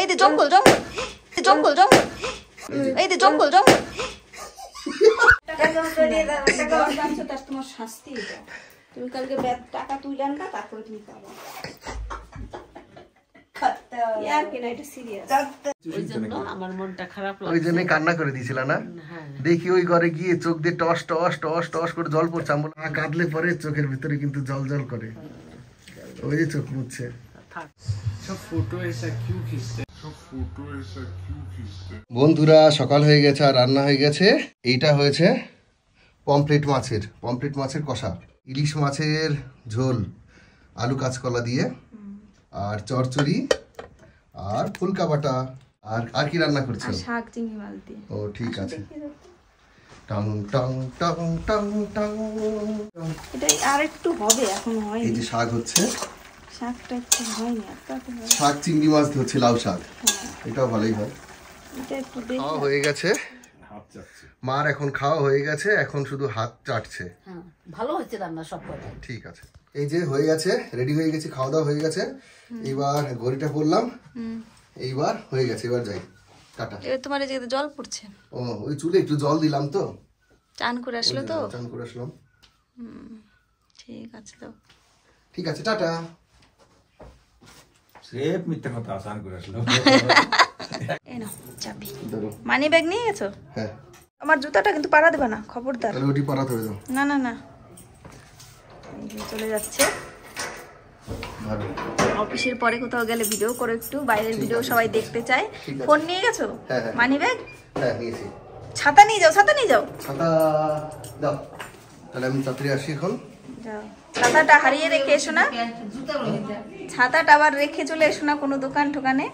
এই যে জঙ্গল জঙ্গল জঙ্গল জঙ্গল এই যে জঙ্গল জঙ্গল তোমার শাস্তি তুমি কালকে টাকা তুলে আনবা তারপরে তুমি পাবা কান্না করে দিয়েছিল না দেখি ওই ঘরে গিয়ে চোখ দিয়ে টস টস টস টস করে জল পড়ছে কাঁদলে পরে চোখের ভিতরে কিন্তু জল জল করে ওই যে চোখ মুছছে বন্ধুরা সকাল হয়ে গেছে আর রান্না হয়ে গেছে এইটা হয়েছে পমফ্রেট মাছের কষা ইলিশ মাছের ঝোল আলু কাঁচকলা দিয়ে আর চচ্চড়ি আর ফুলকা বাটা আর কি রান্না করছো শাক চিংড়ি মাছ দিয়ে ও ঠিক আছে টং টং টং টং টং এটা আর একটু হবে এখন হয়নি এই যে শাক হচ্ছে শাকটা একটু হয়নি শাক চিংড়ি মাছ দিয়ে হচ্ছে লাউ শাক এটাও ভালোই হয় এটা একটু দেখি খাওয়া হয়ে গেছে মার এখন খাওয়া হয়ে গেছে এখন শুধু হাত চাটছে ভালো হয়েছে রান্না সব কথা ঠিক আছে এই যে হয়ে গেছে রেডি হয়ে গেছে খাওয়া দাওয়া হয়ে গেছে এবার ঘড়িটা পড়লাম এইবার হয়ে গেছে এবার যাই টাটা এবার তোমার এই যে জল পড়ছে ও ওই চুলে একটু জল দিলাম তো চান করে আসলো তো চান করে আসলাম ঠিক আছে তো ঠিক আছে টাটা সেপ মিথ্যা কথা চান করে আসলো এই নাও চাবি মানি ব্যাগ নিয়ে গেছো হ্যাঁ আমার জুতাটা কিন্তু পাড়া দেবে না খবরদার তাহলে ওটি পাড়াতে হবে দাও না না না চলে যাচ্ছে অফিসের পরে কোথাও গেলে ভিডিও করো একটু বাইরের ভিডিও সবাই দেখতে চায় ফোন নিয়ে গেছো মানি ব্যাগ হ্যাঁ নিয়েছি ছাতা নিয়ে যাও ছাতা দাও তাহলে আমি তাড়াতাড়ি আসি এখন যাও ছাতাটা হারিয়ে রেখে এসো না ছাতাটা আবার রেখে চলে এসো না কোনো দোকান ঠোকানে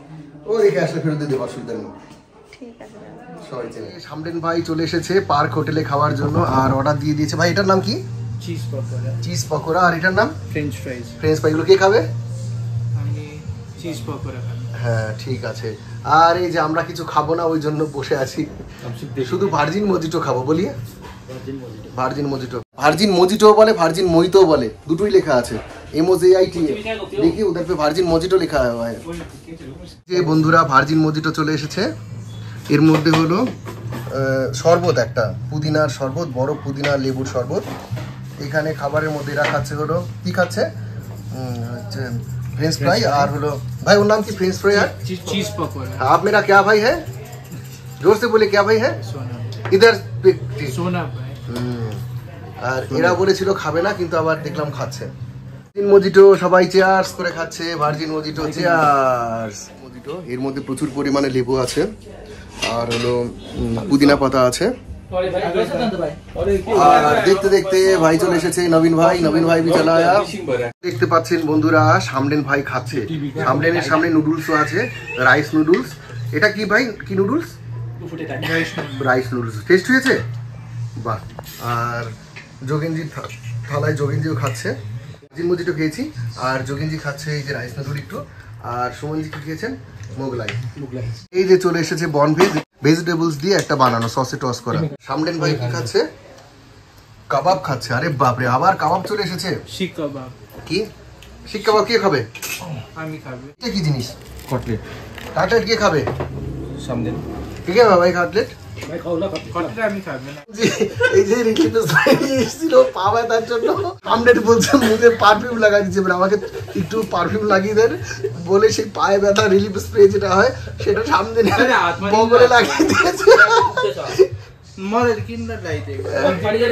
ও রেখে আসলে ফেরত দিয়ে দেবো অসুবিধা নেই ঠিক আছে সামডেন ভাই চলে এসেছে পার্ক হোটেলে খাওয়ার জন্য আর অর্ডার দিয়ে দিয়েছে ভাই এটার নাম কি চিজ পকোড়া আর এটার নাম ফ্রেঞ্চ ফ্রাই এগুলো কে খাবে হ্যাঁ ঠিক আছে আর এই যে আমরা কিছু খাবো না ওই জন্য বসে আছি শুধু ভার্জিন মজিটো খাবো বলি ভার্জিন মজিটো বলে ভার্জিন মজিটো বলে দুটোই লেখা আছে MOJIT দেখি ওদের পে ভার্জিন মজিটো লেখা হয় যে বন্ধুরা ভার্জিন মজিটো চলে এসেছে এর মধ্যে হলো শরবত একটা পুদিনার শরবত বড় পুদিনা লেবুর শরবত এখানে খাবারের মধ্যে এরা খাচ্ছে হলো কি খাচ্ছে फ्रेंच फ्राई और हलो भाई उन नाम की फ्रेंच फ्राई है चीज पकौड़ा आप मेरा क्या भाई है जोर से बोले क्या भाई है इधर सोना भाई আর এরা বলেছিল খাবে না কিন্তু আবার দেখলাম খাচ্ছে ভার্জিন মজিটো সবাই চেয়ার্স করে খাচ্ছে ভার্জিন মজিটো চেয়ার্স মজিটো এর মধ্যে প্রচুর পরিমাণে লেবু আছে আর হলো পুদিনা পাতা আছে আর দেখতে দেখতে ভাই চলে এসেছে নবীন ভাই भी चला आया দেখতে পাচ্ছেন বন্ধুরা সামডেন ভাই খাচ্ছে সামডেনের সামনে নুডলসও আছে রাইস নুডলস এটা কি ভাই কি নুডলস রাইস নুডলস টেস্ট হয়েছে বাহ আর যোগেনজি থালায় যোগেনজিও খাচ্ছে ভার্জিন মজিটো খেয়েছি আর যোগেনজি খাচ্ছে এই যে রাইস নুডল একটু আর সুমনজি কি খেয়েছেন মোগলাই এই যে চলে এসেছে বনভেজ ভেজিটেবলস দিয়ে একটা বানানো সসে টস করা সামডেন ভাই কি খাচ্ছে কাবাব খাচ্ছে আরে বাপ রে আবার কাবাব চলে এসেছে শিক কাবাব কি শিক কাবাব কে খাবে আমি খাবে এটা কি জিনিস কাটলেট কে খাবে সামনে কে খাবে ভাই কাটলেট ভাই খাওলা কাটলেট আমি খাবে না এই যে রিলেটিভস ভাই এসেছিল পাওয়া তার জন্য আমনেট বলছে মুখে পারফিউম লাগাই দিয়েছে বলে আমাকে একটু পারফিউম লাগিয়ে দেন বলে সেই পায়ে ব্যথা রিলিফ স্প্রে যেটা হয় সেটা সামনে বগলে লাগিয়ে দিয়েছে মরে কিন্ডার লাইতে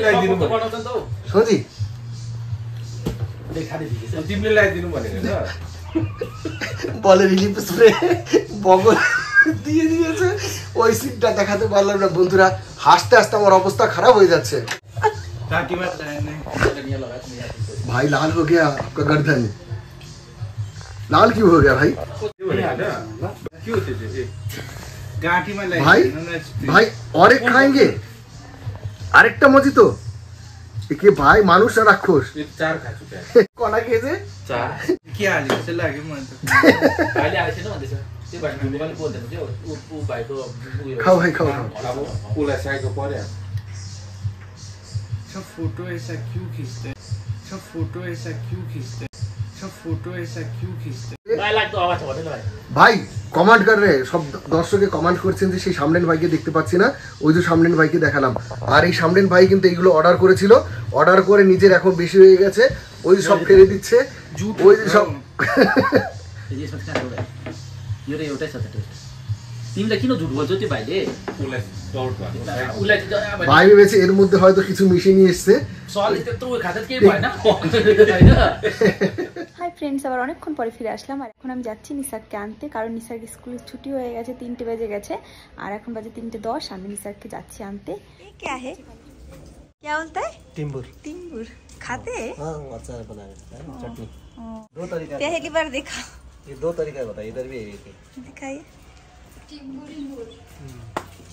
লাই দিনু সজি দেখা দিয়েছে টিমলে লাই দিনু মানে না বলে রিলিফ স্প্রে বগল দিয়ে দিয়েছে ওই সিনটা দেখাতে পারলাম না বন্ধুরা হাসতে হাসতে আমার অবস্থা খারাপ হয়ে যাচ্ছে भाई लाल हो गया आपका गर्दन लाल क्यों हो गया भाई भाई भाई और एक खाएंगे আরেকটা মজিতো কি ভাই মানুষ না রাক্ষস চার খা চুকে কোনা খেয়েছে চার কি আলি সে লাগে মনে তো আলি আছে না মানে সে বাড়ি দুবালে বলতে যে ও ভাই তো খাও ভাই খাও খাবো পুলা সাই কো পরে सब फोटो ऐसा क्यों खींचते सब फोटो ऐसा क्यों खींचते सब फोटो ऐसा क्यों खींचते भाई लाइक तो आवाज होने भाई भाई কমান্ড কর রে, সব দর্শকে কমান্ড করছেন যে সেই সামনেন ভাইকে দেখতে পাচ্ছি না, ওই যে সামনেন ভাইকে দেখালাম। আর এই সামনেন ভাই কিন্তু এইগুলো অর্ডার করেছিল, অর্ডার করে নিজের এখন বেশি হয়ে গেছে, ওই সব ফেলে দিচ্ছে, ওই যে সব ভাই ভেবেছে এর মধ্যে হয়তো কিছু মিশিয়ে নিয়ে এসছে। হাই ফ্রেন্ডস, আবার অনেকক্ষণ পরে ফিরে আসলাম। আর এখন আমি যাচ্ছি নিসারকে আনতে, কারণ নিসার স্কুলের ছুটি হয়ে গেছে, 3টে বেজে গেছে, আর এখন বাজে 3:10। আমি নিসারকে যাচ্ছি আনতে। क्या है, क्या बोलता है? टिम्बुर। टिम्बुर खाते हैं? हाँ, अचार बनाए चटनी। दो तरीका पहली बार देखा। ये दो तरीका बताइए, इधर भी एक है। दिखाइए।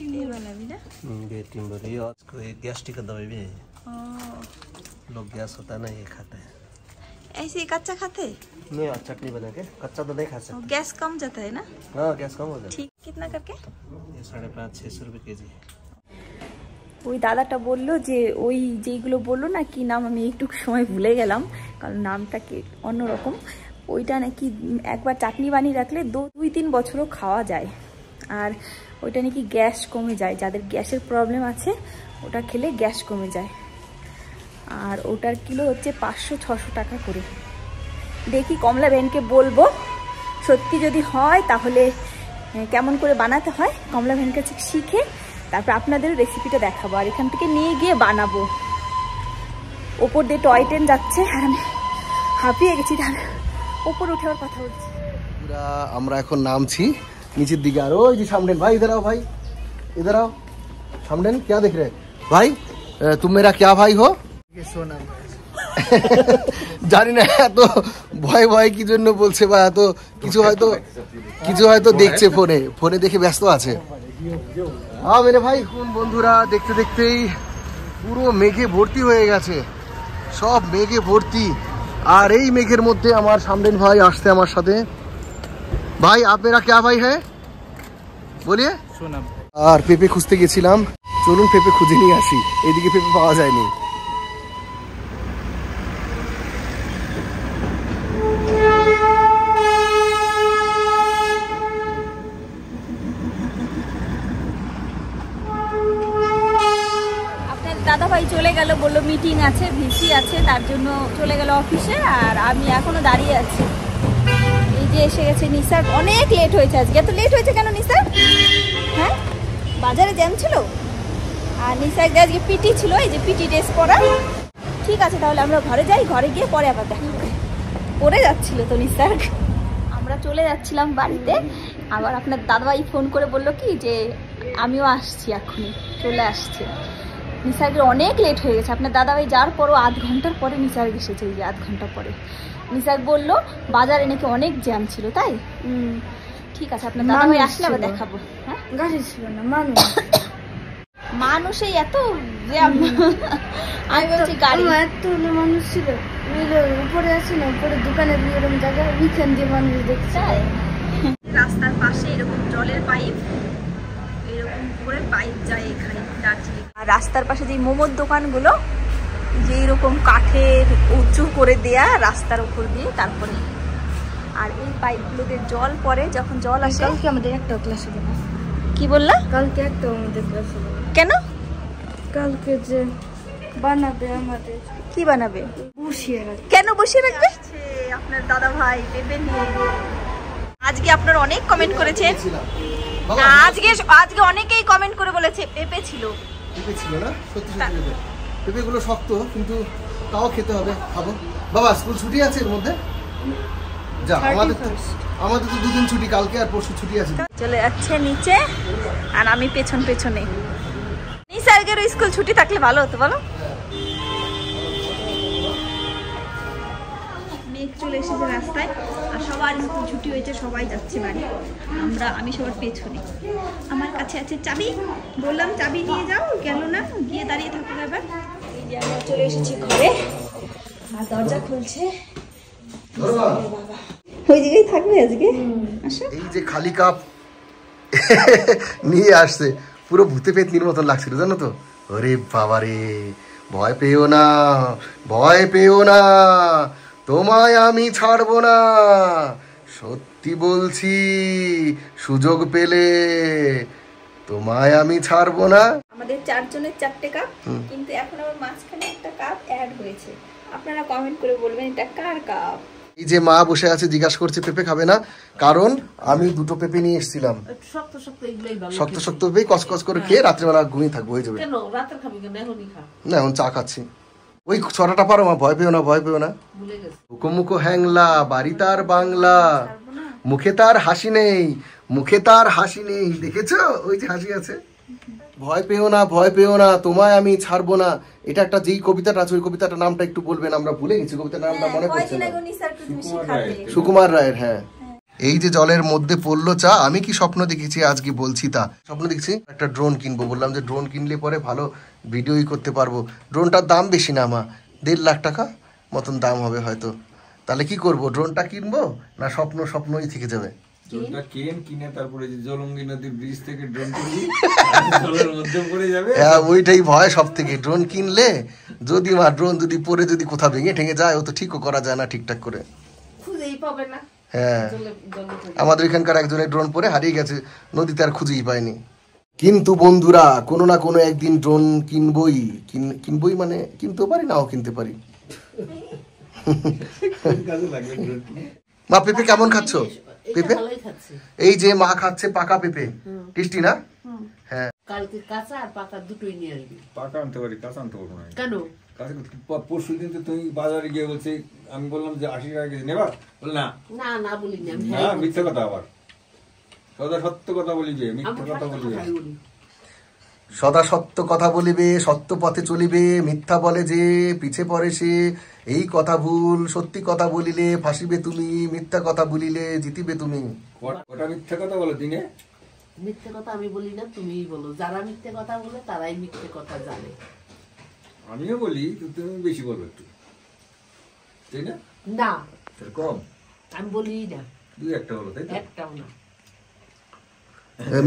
ये वाला भी ना? ये टिम्बर, ये कोई गैस्ट्रिक का दवाई भी है। लोग गैस होता है ना, ये खाते हैं। ऐसे ही कच्चा खाते हैं? नहीं, चटनी बना के, कच्चा तो नहीं खा सकते। गैस कम जाता है ना? हाँ, गैस कम हो जाता है। ठीक, कितना करके? ये 550-600 रुपये केजी है। ওই দাদাটা বললো যে ওই যেইগুলো বললো না, কি নাম আমি একটু সময় ভুলে গেলাম, কারণ নামটা কি অন্যরকম, ওইটা নাকি একবার চাটনি বানিয়ে রাখলে 2-3 বছরও খাওয়া যায়। আর ওইটা নাকি গ্যাস কমে যায়, যাদের গ্যাসের প্রবলেম আছে ওটা খেলে গ্যাস কমে যায়। আর ওটার কিলো হচ্ছে 500-600 টাকা করে। দেখি কমলা ভ্যানকে বলবো, সত্যি যদি হয় তাহলে কেমন করে বানাতে হয় কমলা ভ্যান কাছে শিখে তারপর আপনাদের রেসিপিটা দেখাবো, আর এখান থেকে নিয়ে গিয়ে বানাবো। ওপর দিয়ে টয় ট্রেন যাচ্ছে আর আমি হাঁপিয়ে গেছি, তাহলে ওপর উঠে আবার কথা বলছি। আমরা এখন নামছি নিচের দিকে। আর ওই যে সামনেন ভাই, इधर आओ भाई, इधर आओ। सामने क्या देख रहे हैं भाई? तुम मेरा क्या भाई हो? সোনা জানি না, এত ভয় ভয় কি জন্য বলছে, বা এত কিছু হয়তো দেখছে ফোনে দেখে ব্যস্ত আছে। হ্যাঁ মেরে ভাই, কোন বন্ধুরা দেখতে দেখতেই পুরো মেঘে ভর্তি হয়ে গেছে, সব মেঘে ভর্তি। আর এই মেঘের মধ্যে আমার সামনেন ভাই আসছে আমার সাথে। ভাই আপ মেরা ক্যা ভাই হ্যাঁ বলিয়ে? সোনা। আর পেঁপে খুঁজতে গেছিলাম, চলুন পেঁপে খুঁজে নিয়ে আসি। এইদিকে পেঁপে পাওয়া যায়নি। দাদা ভাই চলে গেল, বললো মিটিং আছে, ভিসি আছে, তার জন্য চলে গেল অফিসে। আর আমি এখনো দাঁড়িয়ে আছি। এই যে এসে গেছে নিসার, অনেক লেট হয়েছে আজকে। এত লেট হয়েছে কেন নিসার? হ্যাঁ, বাজারে জ্যাম ছিল। আর নিসার আজকে পিটি ছিল, এই যে পিটি ড্রেস পরা। ঠিক আছে, তাহলে আমরা ঘরে যাই, ঘরে গিয়ে পরে আবার দেখা হবে। পরে যাচ্ছিল তো নিসার। আমরা চলে যাচ্ছিলাম বাড়িতে, আবার আপনার দাদাভাই ফোন করে বললো কি যে আমিও আসছি, এখনই চলে আসছে। নিসার্গের অনেক লেট হয়ে গেছে। আপনার দাদাভাই যাওয়ার পরও আধ ঘন্টার পরে নিসার্গ এসেছে, এই যে আধ ঘন্টা পরে। নিসার্গ বললো বাজারে নাকি অনেক জ্যাম ছিল, তাই? ঠিক আছে, আপনার দাদাভাই আসলে আবার দেখাবো। হ্যাঁ, গাড়ি ছিল না, মানুষই এত জ্যাম। আমি বলছি গাড়ি এত মানুষ ছিল, উপরে আছে না, উপরে দোকানের এরকম জায়গা, ওইখান দিয়ে মানুষ দেখছে। রাস্তার পাশে এরকম জলের পাইপ, এরকম করে পাইপ যায় এখানে দার্জিলিং। আর রাস্তার পাশে যে মোমোর দোকানগুলো, যে এরকম কাঠের উঁচু করে দেয়া রাস্তার উপর দিয়ে, তারপরে আর এই পাইপগুলোতে জল পড়ে, যখন জল আসে। কালকে আমাদের একটা ক্লাস হবে না। কি বললা? কালকে একটা আমাদের ক্লাস হবে। কেন? কালকে যে বানাবে আমাদের। কি বানাবে? বসিয়ে রাখবে। কেন বসিয়ে রাখবে? আপনার দাদা ভাই পেঁপে নিয়ে। আজকে আপনার অনেক কমেন্ট করেছে, আজকে অনেকেই কমেন্ট করে বলেছে পেঁপে ছিল। পেঁপে ছিল না, সত্যি পেঁপে। পেঁপেগুলো শক্ত, কিন্তু তাও খেতে হবে, খাবো। বাবা স্কুল ছুটি আছে এর মধ্যে? যা, আমাদের তো 2 দিন ছুটি, কালকে আর পরশু ছুটি আছে। চলে যাচ্ছে নিচে, আর আমি পেছনে। নিসার্গের স্কুল ছুটি থাকলে ভালো হতো, বলো? মেঘ চলে এসেছে রাস্তায়, আর সবার স্কুল ছুটি হয়েছে, সবাই যাচ্ছে বাড়ি। আমি সবার পেছনে। আমার কাছে আছে চাবি, বললাম চাবি নিয়ে যাও, গেল না, গিয়ে দাঁড়িয়ে থাকো এবার। এই যে আমরা চলে এসেছি ঘরে, আর দরজা খুলছে। ওই জায়গায় থাকবে আজকে। এই যে খালি কাপ নিয়ে আসছে, পুরো ভূতে পেতনির মতন লাগছিল, জানো তো? ওরে বাবা রে, ভয় পেও না, তোমায় আমি ছাড়বো না, সত্যি বলছি, সুযোগ পেলে তোমায় আমি ছাড়বো না। আমাদের 4 জনের 4টে কাপ, কিন্তু এখন আমার মাঝখানে একটা কাপ অ্যাড হয়েছে। আপনারা কমেন্ট করে বলবেন এটা কার কাপ। এই যে মা বসে আছে জিজ্ঞাসা করছে পেঁপে খাবে না, কারণ আমি 2টো পেঁপে নিয়ে এসেছিলাম। শক্ত শক্ত এগুলোই ভালো। শক্ত শক্ত পেঁপে কসকস করে খেয়ে রাত্রেবেলা ঘুমিয়ে থাকবো, হয়ে যাবে। কেন রাতের খাবি কেন? এখনই খা। না এখন চা খাচ্ছি। ওই ছড়াটা পারো মা? ভয় পেও না, ভয় পেও না। ভুলে গেছে। মুখো হ্যাংলা, বাড়ি তার বাংলা, মুখে তার হাসি নেই, মুখে তার হাসি নেই। দেখেছো ওই যে হাসি আছে। ভয় পেও না, ভয় পেও না, তোমায় আমি ছাড়বো না। এটা একটা যেই কবিতাটা আছে, ওই কবিতাটার নামটা একটু বলবেন, আমরা ভুলে গেছি কবিতার নামটা, মনে পড়ছে না। সুকুমার রায়ের। হ্যাঁ, এই যে জলের মধ্যে পড়লো চা, আমি কি স্বপ্ন দেখেছি আজকে বলছি তা। স্বপ্ন দেখছি একটা ড্রোন কিনবো, বললাম যে ড্রোন কিনলে পরে ভালো ভিডিওই করতে পারবো। ড্রোনটার দাম বেশি না মা, 1.5 লাখ টাকা মতন দাম হবে হয়তো। তাহলে কি করব, ড্রোনটা কিনবো না স্বপ্নই থেকে যাবে? ড্রোনটা কিনে তারপরে যে জলঙ্গি নদীর ব্রিজ থেকে ড্রোন কিনবি, জলের মধ্যে পড়ে যাবে। হ্যাঁ, ওইটাই ভয় সব থেকে। ড্রোন কিনলে যদি মা ড্রোন যদি পড়ে যদি কোথাও ভেঙে ঠেঙে যায়, ও তো ঠিকও করা যায় না ঠিকঠাক করে। খুঁজেই পাবে না। হ্যাঁ, আমাদের এখানকার একজনের ড্রোন পরে হারিয়ে গেছে, নদীতে আর খুঁজেই পায়নি। কিন্তু বন্ধুরা, কোনো না কোনো একদিন ড্রোন কিনবই, মানে কিনতেও পারি, নাও কিনতে পারি। মা পেঁপে কেমন খাচ্ছ? পেঁপে এই যে মা খাচ্ছে পাকা পেঁপে, টেস্টি না? হ্যাঁ, কালকে কাঁচা আর পাকা দুটোই নিয়ে আসবি। পাকা আনতে পারি, কাঁচা আনতে পারবো না। কেন? পরশু দিন তো তুমি বাজারে গিয়ে বলছি, আমি বললাম যে 80 টাকা কেজি নেবা, বল না না বলিনি আমি। না, মিথ্যা কথা। আবার সদা সত্য কথা বলিবে, মিথ্যা কথা বলিবে। সদা সত্য কথা বলিবে, সত্য পথে চলিবে, মিথ্যা বলে যে পিছে পড়ে সে, এই কথা ভুল। সত্যি কথা বলিলে ফাঁসিবে তুমি, মিথ্যা কথা বলিলে জিতিবে তুমি। ওটা মিথ্যা কথা বলো দিনে। মিথ্যে কথা আমি বলি না, তুমিই বলো। যারা মিথ্যে কথা বলে তারাই মিথ্যে কথা জানে। আমিও বলি, কিন্তু তুমি বেশি বলো একটু, তাই না? না, কম আমি বলি না। 2-1টা বলো, তাই তো? একটাও না।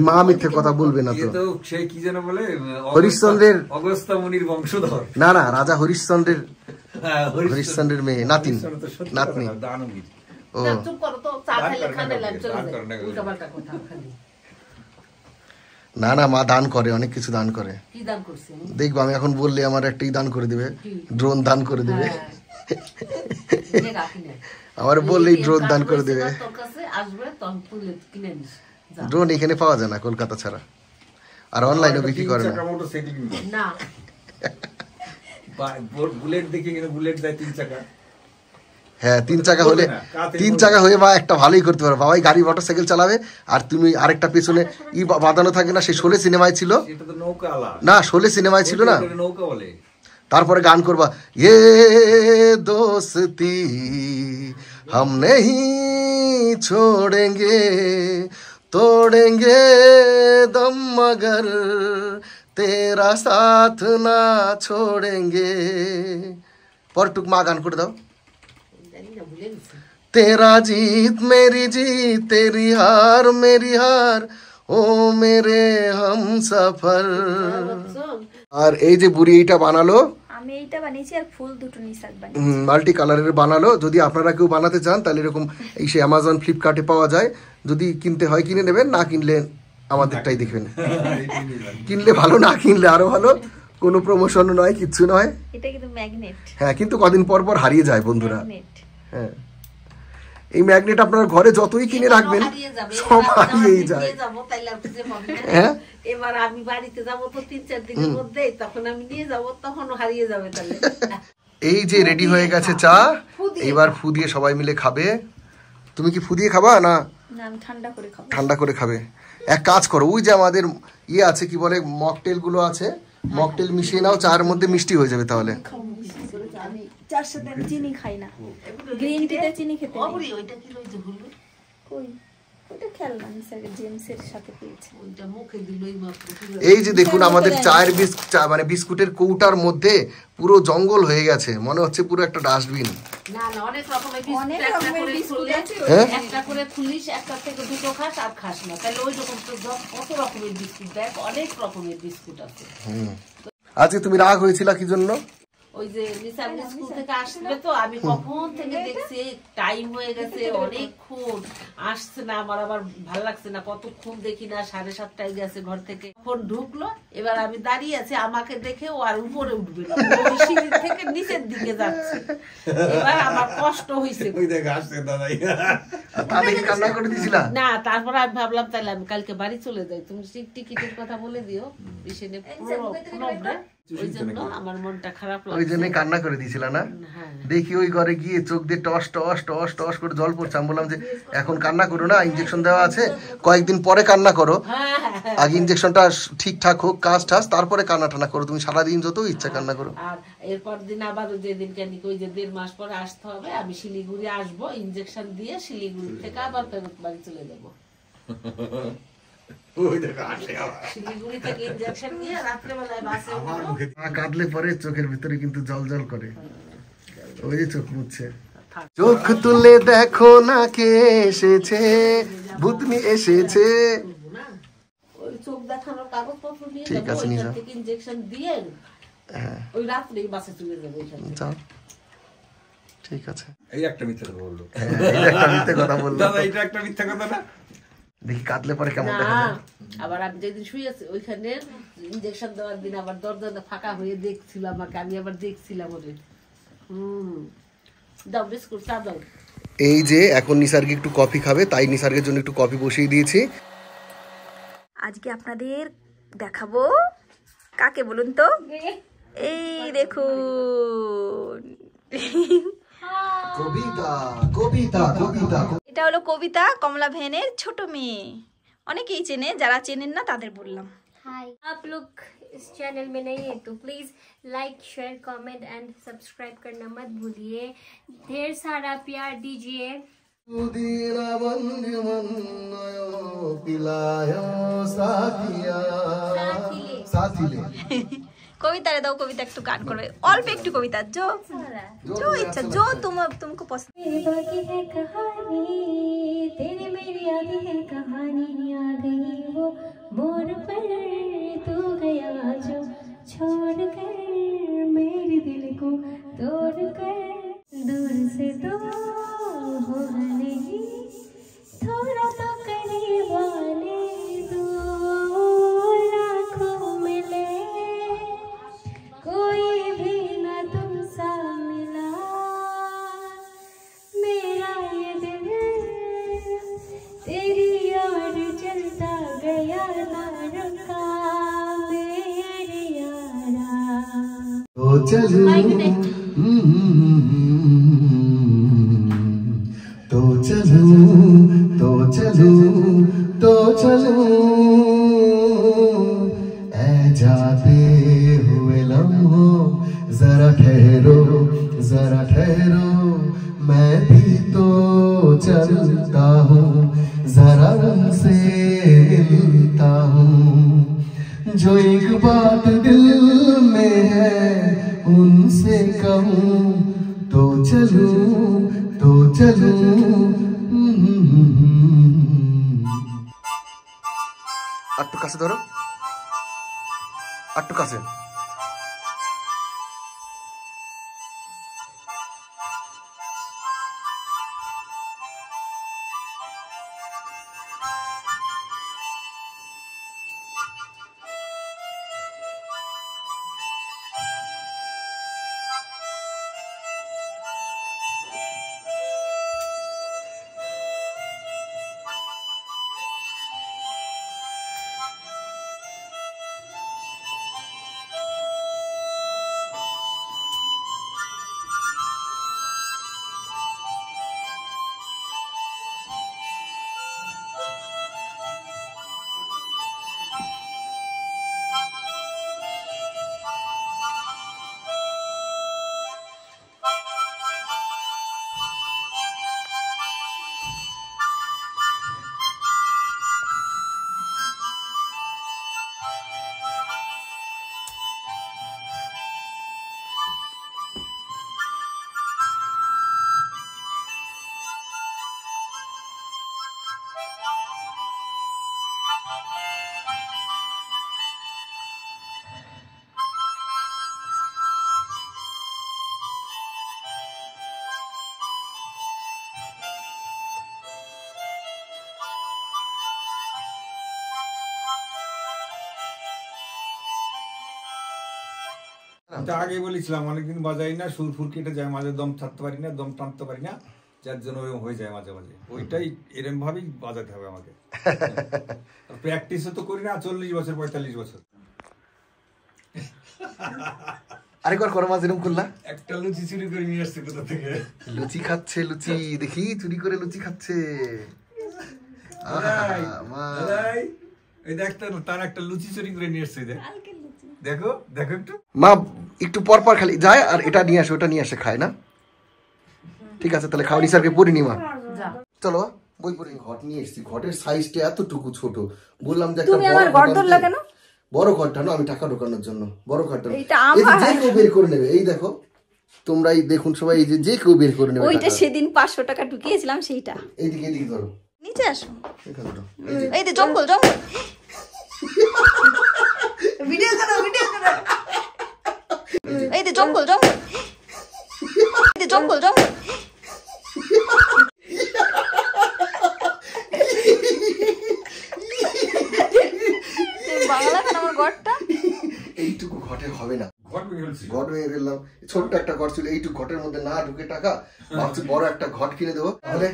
মা মিথ্যে কথা বলবে না তো। সে কি যেন বলে, হরিশ্চন্দ্রের অগস্ত্যা মুনির বংশধর। না, রাজা হরিশ্চন্দ্রের মেয়ে, নাতিন, নাতনি। ও চুপ করো তো, চা খাইলে খানে লাগ চলে যায়। উল্টাপাল্টা কথা খালি। না মা দান করে, অনেক কিছু দান করে। কি দান করছে? দেখবো আমি এখন বললে আমার একটাই দান করে দিবে, ড্রোন দান করে দিবে। আমার বললেই ড্রোন দান করে দেবে। তোর কাছে আসবে তখন তুলে কিনে নিস। ড্রোন এখানে পাওয়া যায় না কলকাতা ছাড়া, আর অনলাইনে বিক্রি করে না। বুলেট দেখি, বুলেট দেয় 3 চাকা। হ্যাঁ, 3 চাকা হলে, 3 চাকা হয়ে বা একটা ভালোই করতে পারো। বাবাই গাড়ি মোটরসাইকেল চালাবে, আর তুমি আরেকটা পেছনে বাঁধানো থাকে না। সে 16 সিনেমায় ছিল না, 16 সিনেমায় ছিল না। নৌকা বলে। তারপরে গান করবা, এ দোস্তি হাম নেহি ছোড়েঙ্গে, तोड़ेंगे दम मगर तेरा साथ ना छोड़ेंगे। পরটুক মা গান করে দাও। तेरा जीत मेरी जीत, तेरी हार मेरी हार, ও মেরে হামসফর। আর এই যে বুড়ি এইটা বানালো, আমি এইটা বানিয়েছি, আর ফুল দুটো নিসাক বানিয়েছি, মাল্টি কালারের বানালো। যদি আপনারা কেউ বানাতে চান তাহলে এরকম এই সে অ্যামাজন ফ্লিপকার্টে পাওয়া যায়। যদি কিনতে হয় কিনে নেবেন, না কিনলে আমাদেরটাই দেখবেন। কিনলে ভালো, না কিনলে আরো ভালো। কোনো প্রমোশন নয়, কিচ্ছু নয়। এটা কিন্তু ম্যাগনেট। হ্যাঁ, কিন্তু কদিন পর পর হারিয়ে যায় বন্ধুরা। হ্যাঁ, এই ম্যাগনেট আপনার ঘরে যতই কিনে রাখবেন সব হারিয়েই যায়। হ্যাঁ, এবার আমি বাড়িতে যাবো তো 3-4 দিনের মধ্যে, তখন আমি নিয়ে যাবো, তখন হারিয়ে যাবে। তাহলে এই যে রেডি হয়ে গেছে চা, এবার ফু দিয়ে সবাই মিলে খাবে। তুমি কি ফু দিয়ে খাবা না আমি ঠান্ডা করে খাবো? ঠান্ডা করে খাবে। এক কাজ করো, ওই যে আমাদের ইয়ে আছে, কি বলে, মকটেল গুলো আছে, মকটেল মিশিয়ে নাও, চার মধ্যে মিষ্টি হয়ে যাবে। তাহলে চার সাথে আমি চিনি খাই না, গ্রিন টিতে চিনি খেতে নেই। ওইটা কি রয়েছে ভুলবে? কই ওটা খেলনা নিসার জেমসের সাথে পেয়েছে, ওইটা মুখে দিলই মাত্র। এই যে দেখুন আমাদের চায়ের মানে বিস্কুটের কৌটার মধ্যে পুরো জঙ্গল হয়ে গেছে, মনে হচ্ছে পুরো একটা ডাস্টবিন। না না, অনেক রকমের বিস্কুট আছে, একটা করে খুলিস, একটা থেকে দুটো খাস আর খাস না, তাহলে ওই রকম তো কত রকমের বিস্কুট দেখ, অনেক রকমের বিস্কুট আছে। আজকে তুমি রাগ হয়েছিল কি জন্য? ওই যে নিসার স্কুল থেকে আসবে তো আমি কখন থেকে দেখছি টাইম হয়ে গেছে অনেকক্ষণ আসছে না, আমার আবার ভালো লাগছে না, কতক্ষণ দেখি না, 7:30টায় গেছে ঘর থেকে, ফোন ঢুকলো, এবার আমি দাঁড়িয়ে আছি, আমাকে দেখে ও আর উপরে উঠবে না, ওই সিঁড়ি থেকে নিচের দিকে যাচ্ছে, এবার আমার কষ্ট হয়েছে না। তারপর আমি ভাবলাম তাহলে আমি কালকে বাড়ি চলে যাই, তুমি টিকিটের কথা বলে দিও, ওই জন্য আমার মনটা খারাপ লাগছে, ওই জন্য কান্না করে দিয়েছিল না। দেখি ওই ঘরে গিয়ে চোখ দিয়ে টস টস টস টস করে জল পড়ছে, আমি বললাম যে এখন কান্না করো না, ইঞ্জেকশন দেওয়া আছে, কয়েকদিন পরে কান্না করো, আগে ইঞ্জেকশনটা ঠিকঠাক হোক, কাজ টাজ, তারপরে কান্না টানা করো, তুমি সারাদিন যত ইচ্ছা কান্না করো। আর এরপর দিন আবার যেদিন কেন ওই যে 1.5 মাস পরে আসতে হবে, আমি শিলিগুড়ি আসবো, ইঞ্জেকশন দিয়ে শিলিগুড়ি থেকে আবার ফেরত বাড়ি চলে যাবো। কাঁদলে পরে চোখের ভিতরে কিন্তু জল জল করে, ওই যে চোখ মুছছে। চোখ তুলে দেখো না কে এসেছে, ভূতনি এসেছে। ওই চোখ দেখানোর কাগজপত্র নিয়ে ঠিক আছে, নিয়ে যাও, ইনজেকশন দিয়ে ওই রাত্রেই বাসে চলে যাবো। যাও, ঠিক আছে। এই একটা মিথ্যা কথা বললো, একটা মিথ্যা কথা বললো দাদা, এটা একটা মিথ্যা কথা না। দেখি কাঁদলে পরে কেমন দেখা যায়। আবার আমি যেদিন শুয়েছি ওইখানে ইনজেকশন দেওয়ার দিন আবার দরজা ফাঁকা হয়ে দেখছিল আমাকে, আমি আবার দেখছিলাম ওরে। দাও বিস্কুট, চা দাও। এই যে এখন নিসার্গে একটু কফি খাবে, তাই নিসার্গের জন্য একটু কফি বসিয়ে দিয়েছি। আজকে আপনাদের দেখাবো কাকে বলুন তো, এই দেখুন কবিতা কবিতা কবিতা। এটা হলো কবিতা, কমলা ভ্যানের ছোট মেয়ে, অনেকেই চেনে, যারা চেনেন না তাদের বললাম। हाय, आप लोग इस चैनल में नहीं है तो please like share comment and subscribe करना मत भूलिए, ढेर सारा प्यार दीजिए। कविता रे दो, कविता एक गान करवे, अल्प एक कविता जो जो इच्छा, जो तुमको पसंद। मेरी बाकी है कहानी, तेरी मेरी आधी है कहानी, आ गई वो मोड़ पर तू गया जो छोड़ कर मेरे दिल को तोड़ कर, दूर से तो होगा नहीं, थोड़ा तो करीब आने दो, लाखों मिले कोई भी ना तुमसा मिला, मेरा ये दिल तेरी ओर चलता गया ना रुका मेरे यारा। तो चलूं तो चलूं तो चलूं तो चलूं, ऐ जाते हुए लम्हों जरा ठहरो जरा ठहरो, मैं भी तो चलता हूँ, जरा उनसे मिलता हूँ, जो एक बात दिल में है उनसे कहूँ, तो चलूं तो चलूं। আটটু কাছে ধরো, আটটু কাছে। আমি আগে বলেছিলাম অনেকদিন বাজাই না, সুর ফুর কেটে যায় মাঝে, দম ছাড়তে পারি না, দম টানতে পারি না, যার জন্য হয়ে যায় মাঝে মাঝে। ওইটাই এরকম ভাবেই বাজাতে হবে আমাকে। প্র্যাকটিসও তো করি না 40 বছর 45 বছর। আরেকবার করো মাঝে এরকম করলা। একটা লুচি চুরি করে নিয়ে আসছে কোথা থেকে। লুচি খাচ্ছে, লুচি দেখি চুরি করে লুচি খাচ্ছে। এই দেখ তার একটা লুচি চুরি করে নিয়ে আসছে, দেখো দেখো একটু। মা একটু পর পর খালি যায় আর এটা নিয়ে আসে ওটা নিয়ে আসে খায় না। ঠিক আছে তাহলে খাও, নিসারকে পড়ি নি মা। চলো বই পড়ি। ঘট নিয়ে এসেছি, ঘটের সাইজটা এতটুকু ছোট। বললাম যে তুমি আমার ঘট ধরলা কেন? বড় ঘরটা না, আমি টাকা ঢোকানোর জন্য বড় ঘরটা। এটা আমার, যে কেউ বের করে নেবে। এই দেখো তোমরাই দেখুন সবাই, এই যে কেউ বের করে নেবে। ওইটা সেদিন 500 টাকা ঢুকিয়েছিলাম সেইটা। এইদিকে এইদিকে ধরো, নিচে আসো। এই যে জঙ্গল জঙ্গল। ভিডিও করো ভিডিও করো। এই যে জঙ্গল জঙ্গল। এই যে জঙ্গল জঙ্গল। বাংলা কেন আমার ঘরটা? এইটুকু ঘটে হবে না, ঘট ভেঙে ফেললাম। ছোট্ট একটা ঘর ছিল, এইটুকু ঘটের মধ্যে না ঢুকে টাকা, ভাবছি বড় একটা ঘট কিনে দেবো। তাহলে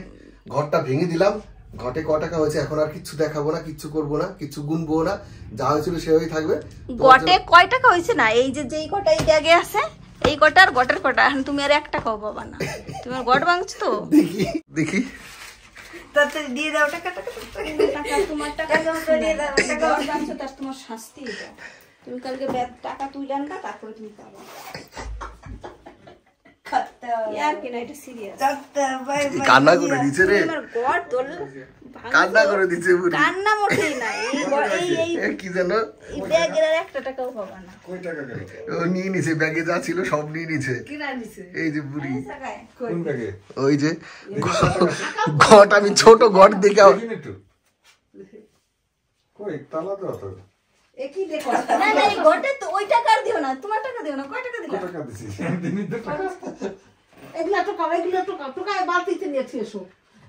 ঘরটা ভেঙে দিলাম। ঘটে ক টাকা হয়েছে এখন আর কিচ্ছু দেখাবো না, কিচ্ছু করবো না, কিচ্ছু গুনবো না, যা হয়েছিল সেভাবেই থাকবে। ঘটে কয় টাকা হয়েছে না, এই যে যেই কটা এই ব্যাগে আছে এই কটা আর ঘটের কটা, এখন তুমি আর 1 টাকাও পাবা না। তুমি আর ঘট ভাঙছো তো। দেখি দেখি তাড়াতাড়ি দিয়ে দাও টাকা। টাকা তোমার টাকা দিয়ে দাও। টাকা ভাঙছো তার তোমার শাস্তি এটা। তুমি কালকে টাকা তুলে আনবা, তারপরে তুমি পাবা। কান্না করে দিচ্ছে রে, কান্না করে দিচ্ছে, কান্না মোটেই না। কি জানো এই ব্যাগের আর 1 টাকাও পাবা না। কই টাকা গেল? ও নিয়ে নিছে, ব্যাগে যা ছিল সব নিয়ে নিছে। এই যে বুড়ি, কোন ব্যাগে? ওই যে ঘট, আমি ছোট ঘট দেখে একটু কই তালা তো তো একই দেখো না না, এই ঘটে তো ওই টাকা আর দিও না, তোমার টাকা দিও না। কয় টাকা দিলা? টাকা দিছি দিনই তো টাকা। এগুলা তো কাম, এগুলা তো কাম, টাকা বালতিতে নিয়ে এসো।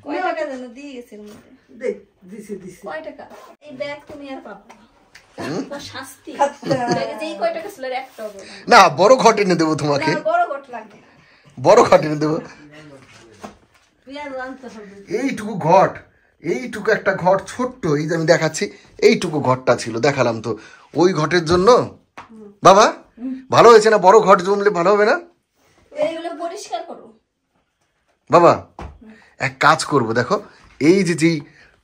কয় টাকা দেন দিয়ে গেছে এর মধ্যে? দেখ দিছি দিছি। কয় টাকা? এই ব্যাগ তুমি আর পাবা না, তো শাস্তি। ব্যাগে যেই কয় টাকা ছিল 1 টাকাও পাবা না। বড় ঘট এনে দেবো তোমাকে, না। বড় ঘট লাগবে, বড় ঘট এনে দেবো। পেঁয়াজ আনতে হবে। এইটুকু ঘট, এইটুকু একটা ঘট ছোট্ট, এই যে আমি দেখাচ্ছি, এইটুকু ঘরটা ছিল, দেখালাম তো। ওই ঘটের জন্য বাবা ভালো হয়েছে না? বড় ঘট জমলে ভালো হবে না? এইগুলো পরিষ্কার করো বাবা। এক কাজ করব, দেখো এই যে যেই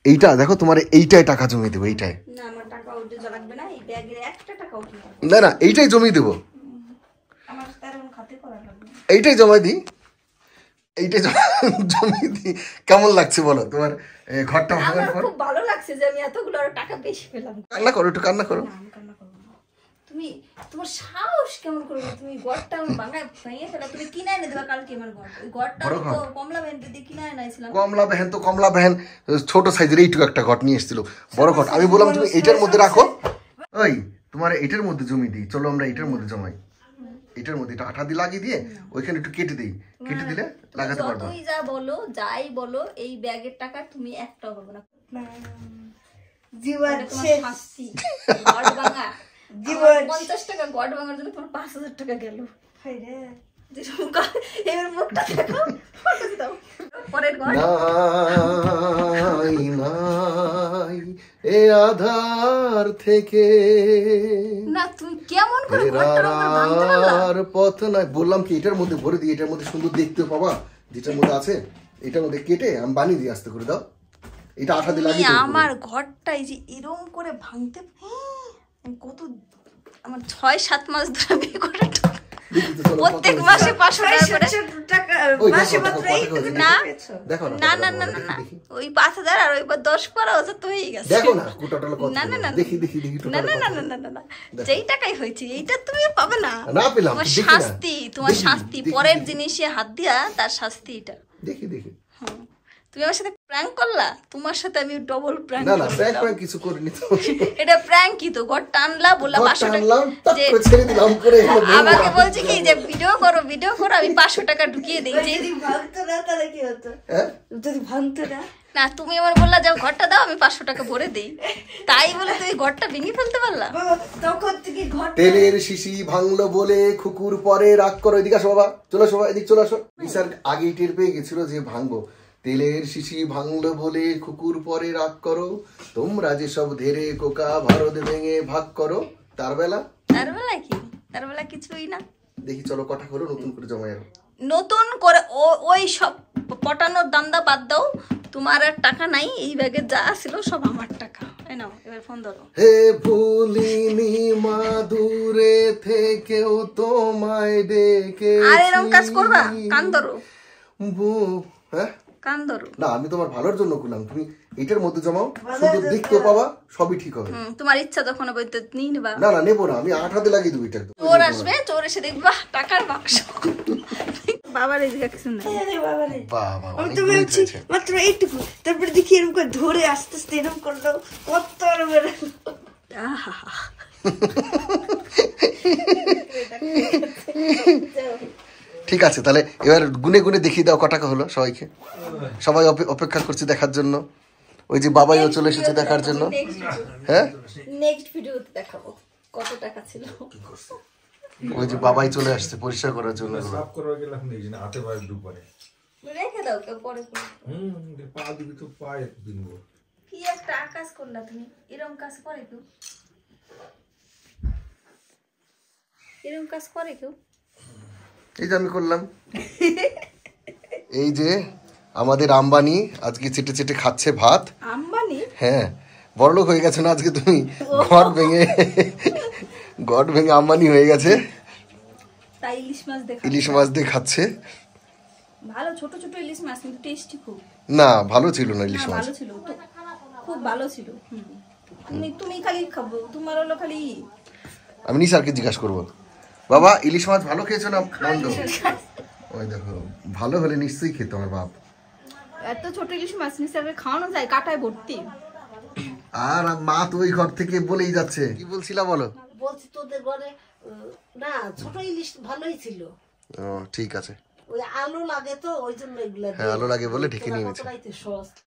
এইটা দেখো, তোমার এইটাই টাকা জমিয়ে দেবো। এইটাই না, আমার টাকা উঠে লাগবে না। এই ব্যাগে 1 টাকা উঠে না, না এইটাই জমিয়ে দেবো। আমার তেমন খাতে করা লাগবে, এইটাই জমা দিই, এইটাই জমিয়ে দিই। কেমন লাগছে বলো তোমার ঘরটা ভাঙার পর? খুব ভালো লাগছে যে আমি এতগুলো টাকা বেশি পেলাম। কান্না করো, একটু কান্না করো। না, আমি কান্না করব না। তুমি তোমার সাহস কেমন করবে? তুমি ঘরটা ভেঙে ফেলা, তুমি কিনে এনে দেবা কালকে আমার ঘর। ওই ঘরটা তো কমলা ভ্যান দিয়ে কিনে এনেছিলাম। কমলা ভ্যান তো কমলা ভ্যান, ছোট সাইজের এইটুকু একটা ঘট নিয়ে এসেছিল, বড় ঘট। আমি বললাম তুমি এইটার মধ্যে রাখো। ওই তোমার এইটার মধ্যে জমি দিই, চলো আমরা এইটার মধ্যে জমাই। এটার মধ্যে এটা আঠা দিয়ে লাগিয়ে দিয়ে ওইখানে একটু কেটে দিই, কেটে দিলে লাগাতে পারবো। তুই যা বলো, যাই বলো, এই ব্যাগের টাকা তুমি 1 টাকাও পাবে না। জীবন তোমার শাস্তি। ঘট ভাঙা জীবন 50 টাকা ঘট ভাঙার জন্য তোমার 5000 টাকা গেল। হাই রে, এবার মুখটা দেখো, ফটো দাও। পরের ঘট নাই নাই এ আধার থেকে না, তুমি কেমন করে ঘরটার উপর ভাঙতে পারলা? আর পথ নাই। বললাম কি এটার মধ্যে ভরে দিই, এটার মধ্যে সুন্দর দেখতে পাবা, যেটার মধ্যে আছে এটার মধ্যে কেটে আমি বানিয়ে দিই, আস্তে করে দাও। এটা আঠা দিয়ে লাগিয়ে দাও। আমার ঘরটা এই যে এরকম করে ভাঙতে কত, আমার 6-7 মাস ধরে বিয়ে করে প্রত্যেক মাসে 500 টাকা করে মাসে মাত্র না। দেখো না না না না, ওই 5000 আর ওই 10-12,000 তো হয়ে গেছে। দেখো না কুটাটাল কত। না না না, দেখি দেখি দেখি না না না না না না, যেই টাকাই হয়েছে এইটা তুমি পাবে না। না পেলাম, তোমার দেখি না। শাস্তি, তোমার শাস্তি। পরের জিনিসে হাত দিয়া তার শাস্তি এটা। দেখি দেখি। তুমি আমার সাথে প্র্যাঙ্ক করলা, তোমার সাথে আমি ডবল প্র্যাঙ্ক। না না, প্র্যাঙ্ক কিছু করিনি তো। এটা প্র্যাঙ্কই তো। ঘর টানলা, বললা 500 টাকা যে ছেড়ে দিলাম করে। আমাকে বলছে কি যে ভিডিও করো ভিডিও করো, আমি 500 টাকা ঢুকিয়ে দেই। যদি ভাঙতো না তাহলে কি হতো? যদি ভাঙতো না না তুমি আমার বললা যাও ঘরটা দাও, আমি 500 টাকা ভরে দেই, তাই বলে তুমি ঘরটা ভেঙে ফেলতে পারলা? তখন থেকে ঘর তেলের শিশি ভাঙলো বলে খুকুর পরে রাগ করো। এদিকে আসো বাবা, চলে আসো, এদিক চলে আসো। নিসার আগেই টের পেয়ে গেছিল যে ভাঙবো। তেলের শিশি ভাঙলো বলে খুকুর পরে রাগ করো, তোমরা যে সব ধেরে কোকা ভারত ভেঙে ভাগ করো। তার বেলা কি? তার বেলা কিছুই না। দেখি চলো কটা হলো, নতুন করে জমায় নতুন করে ওই সব পটানোর দান্দা বাদ দাও, তোমার আর টাকা নাই, এই ব্যাগে যা ছিল সব আমার টাকা। এই নাও, এবার ফোন ধরো। হে ভুলিনি মাদুরে থেকেও তোমায় ডেকে। আর এরকম কাজ করবা? কান ধরো। হ্যাঁ কান ধরো। না, আমি তোমার ভালোর জন্য করলাম, তুমি এটার মধ্যে জমাও, শুধু দেখতে পাবা, সবই ঠিক হবে। তোমার ইচ্ছা যখন হবে তো নিয়ে নেবা। না না, নেবো না, আমি 8 হাতে লাগিয়ে দেবো এটা। চোর আসবে, চোর এসে দেখবা টাকার বাক্স। বাবার এদিকে কিছু নাই। বাবা, আমি তো বলছি মাত্র এইটুকু, তারপরে দেখি এরকম করে ধরে আস্তে আস্তে এরকম করলো, কত বেড়ে। ঠিক আছে, তাহলে এবার গুনে গুনে দেখিয়ে দাও কটাকা হলো সবাইকে। সবাই অপেক্ষা করছে দেখার জন্য। ওই যে বাবাইও চলে এসেছে দেখার জন্য। হ্যাঁ, নেক্সট ভিডিওতে দেখাবো কত টাকা ছিল। ওই যে বাবাই চলে আসছে পরিষ্কার করার জন্য। সাফ করতে গেলে এখন এই যে হাতে পায়ে ডুবারে রেখে দাও, কেউ পরে করো। পা দিবি তো পায়ে দিনবো। কি একটা আকাশ করলা তুমি, এরকম কাজ করে কেউ? এরকম কাজ করে কেউ? এই যে আমি করলাম। এই যে আমাদের আম্বানি আজকে চেটে চেটে খাচ্ছে ভাত। আম্বানি? হ্যাঁ, বড়লোক হয়ে গেছে না আজকে তুমি। ঘর ভেঙে আম্বানি হয়ে গেছে। তাই ইলিশ মাছ দেখা, ইলিশ মাছ দিয়ে খাচ্ছে। ভালো ছোট ছোট ইলিশ মাছ, কিন্তু টেস্টি খুব। না, ভালো ছিল না ইলিশ মাছ। ভালো ছিল তো, খুব ভালো ছিল। তুমি খালি খাবো, তোমার হলো খালি। আমি নিসারকে জিজ্ঞাসা করবো, বাবা ইলিশ মাছ ভালো খেয়েছো না মন্দ? ওই দেখো, ভালো হলে নিশ্চয়ই খেতো আমার বাপ। এত ছোট ইলিশ মাছ নিসারকে খাওয়ানো যায়? কাটায় ভর্তি। আর মা তো ওই ঘর থেকে বলেই যাচ্ছে। কি বলছিলা বলো? বলছি তোদের ঘরে না ছোট ইলিশ ভালোই ছিল। ও ঠিক আছে। ওই আলু লাগে তো ওই জন্য এগুলা। হ্যাঁ, আলু লাগে বলে ঢেকে নিয়ে নিয়েছে।